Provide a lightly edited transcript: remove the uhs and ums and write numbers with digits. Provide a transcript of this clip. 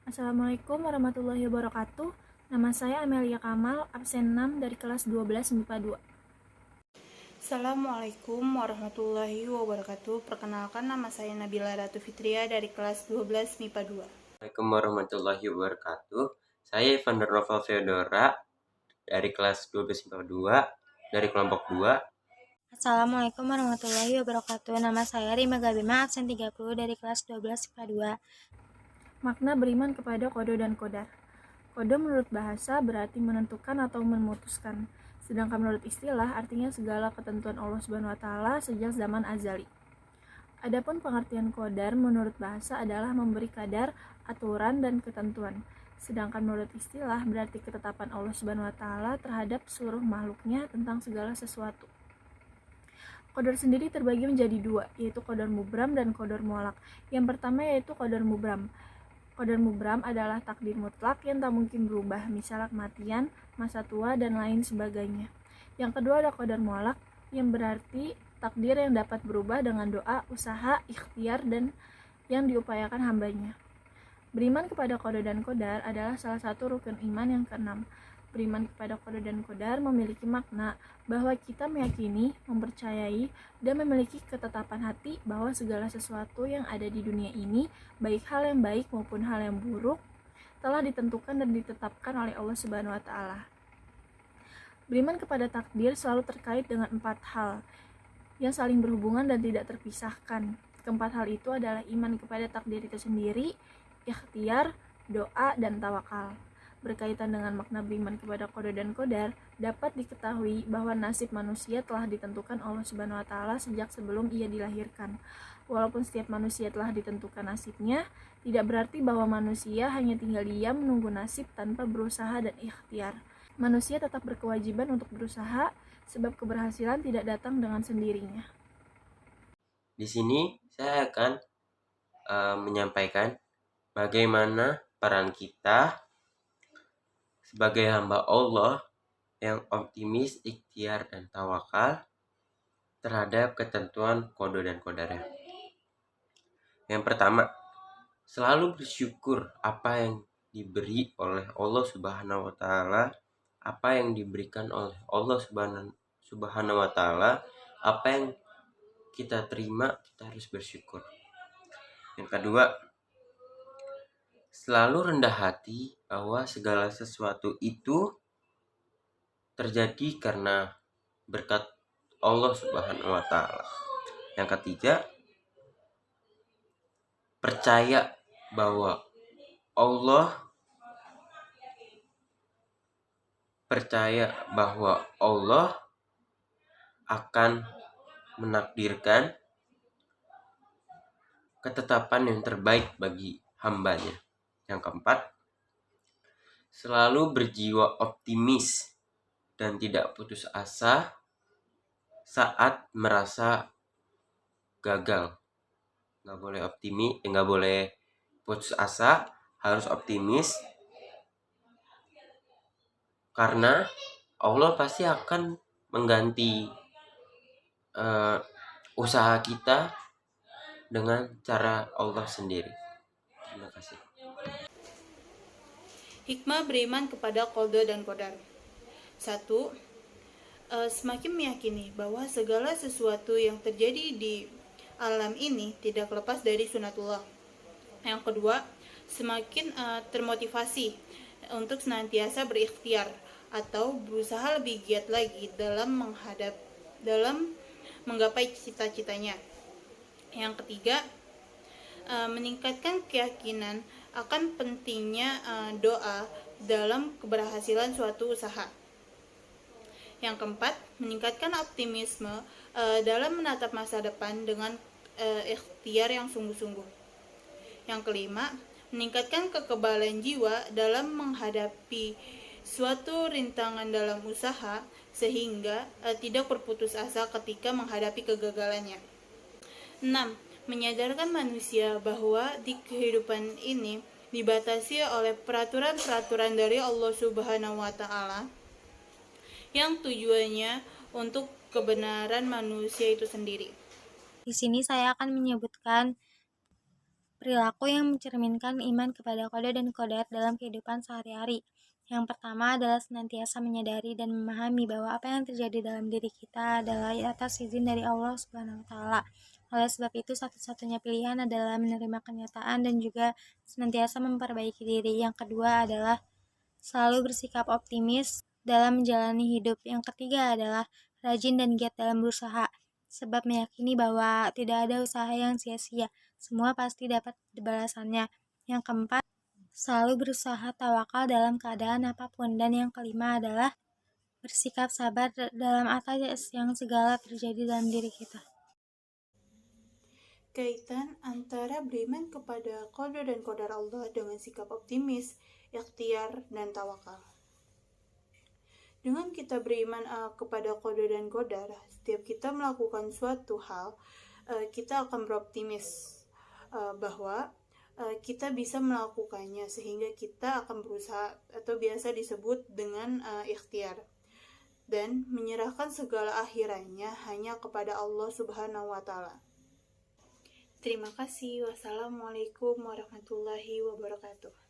Assalamualaikum warahmatullahi wabarakatuh. Nama saya Amelia Kamal, absen 6 dari kelas 12 MIPA 2. Assalamualaikum warahmatullahi wabarakatuh. Perkenalkan, nama saya Nabila Ratu Fitria dari kelas 12 MIPA 2. Assalamualaikum warahmatullahi wabarakatuh. Saya Evander Novel Theodora dari kelas 12 MIPA 2 dari kelompok 2. Assalamualaikum warahmatullahi wabarakatuh. Nama saya Rima Gabima, absen 30 dari kelas 12 MIPA 2. Makna beriman kepada kodo dan kodar. Kodo menurut bahasa berarti menentukan atau memutuskan. Sedangkan menurut istilah artinya segala ketentuan Allah Subhanahu wa taala sejak zaman azali. Adapun pengertian kodar menurut bahasa adalah memberi kadar, aturan, dan ketentuan. Sedangkan menurut istilah berarti ketetapan Allah Subhanahu wa taala terhadap seluruh makhluknya tentang segala sesuatu. Qadar sendiri terbagi menjadi dua, yaitu qadar mubram dan qadar mu'allaq. Yang pertama yaitu qadar mubram. Qadar mubram adalah takdir mutlak yang tak mungkin berubah, misalnya kematian, masa tua, dan lain sebagainya. Yang kedua ada qadar mu'allaq, yang berarti takdir yang dapat berubah dengan doa, usaha, ikhtiar, dan yang diupayakan hambanya. Beriman kepada qada dan qadar adalah salah satu rukun iman yang keenam. Beriman kepada qada dan qadar memiliki makna bahwa kita meyakini, mempercayai, dan memiliki ketetapan hati bahwa segala sesuatu yang ada di dunia ini, baik hal yang baik maupun hal yang buruk, telah ditentukan dan ditetapkan oleh Allah Subhanahu wa taala. Beriman kepada takdir selalu terkait dengan 4 hal yang saling berhubungan dan tidak terpisahkan. Keempat hal itu adalah iman kepada takdir itu sendiri, ikhtiar, doa, dan tawakal. Berkaitan dengan makna beriman kepada qada dan qadar, dapat diketahui bahwa nasib manusia telah ditentukan Allah Subhanahu wa taala sejak sebelum ia dilahirkan. Walaupun setiap manusia telah ditentukan nasibnya, tidak berarti bahwa manusia hanya tinggal diam menunggu nasib tanpa berusaha dan ikhtiar. Manusia tetap berkewajiban untuk berusaha, sebab keberhasilan tidak datang dengan sendirinya. Di sini saya akan menyampaikan bagaimana peran kita sebagai hamba Allah yang optimis, ikhtiar, dan tawakal terhadap ketentuan qada dan qadarnya. Yang pertama, selalu bersyukur apa yang diberi oleh Allah Subhanahu wa taala, apa yang diberikan oleh Allah Subhanahu wa taala, apa yang kita terima, kita harus bersyukur. Yang kedua, selalu rendah hati bahwa segala sesuatu itu terjadi karena berkat Allah Subhanahu wa taala. Yang ketiga, percaya bahwa Allah akan menakdirkan ketetapan yang terbaik bagi hambanya. Yang keempat, selalu berjiwa optimis dan tidak putus asa saat merasa gagal. Nggak boleh putus asa, harus optimis karena Allah pasti akan mengganti usaha kita dengan cara Allah sendiri. Terima kasih. Hikmah beriman kepada qada dan qadar. 1. Semakin meyakini bahwa segala sesuatu yang terjadi di alam ini tidak lepas dari sunatullah. Yang kedua, semakin termotivasi untuk senantiasa berikhtiar atau berusaha lebih giat lagi dalam menggapai cita-citanya. Yang ketiga, meningkatkan keyakinan akan pentingnya doa dalam keberhasilan suatu usaha. Yang keempat, meningkatkan optimisme dalam menatap masa depan dengan ikhtiar yang sungguh-sungguh. Yang kelima, meningkatkan kekebalan jiwa dalam menghadapi suatu rintangan dalam usaha sehingga tidak berputus asa ketika menghadapi kegagalannya. 6. Menyadarkan manusia bahwa di kehidupan ini dibatasi oleh peraturan-peraturan dari Allah Subhanahu wa taala yang tujuannya untuk kebenaran manusia itu sendiri. Di sini saya akan menyebutkan perilaku yang mencerminkan iman kepada qada dan qadar dalam kehidupan sehari-hari. Yang pertama adalah senantiasa menyadari dan memahami bahwa apa yang terjadi dalam diri kita adalah atas izin dari Allah Subhanahu wa taala. Oleh sebab itu, satu-satunya pilihan adalah menerima kenyataan dan juga senantiasa memperbaiki diri. Yang kedua adalah selalu bersikap optimis dalam menjalani hidup. Yang ketiga adalah rajin dan giat dalam berusaha, sebab meyakini bahwa tidak ada usaha yang sia-sia, semua pasti dapat balasannya. Yang keempat, selalu berusaha tawakal dalam keadaan apapun. Dan yang kelima adalah bersikap sabar dalam atas yang segala terjadi dalam diri kita. Kaitan antara beriman kepada qada dan qadar Allah dengan sikap optimis, ikhtiar, dan tawakal. Dengan kita beriman kepada qada dan qadar, setiap kita melakukan suatu hal, kita akan beroptimis bahwa kita bisa melakukannya, sehingga kita akan berusaha atau biasa disebut dengan ikhtiar, dan menyerahkan segala akhirannya hanya kepada Allah Subhanahu wa taala. Terima kasih. Wassalamualaikum warahmatullahi wabarakatuh.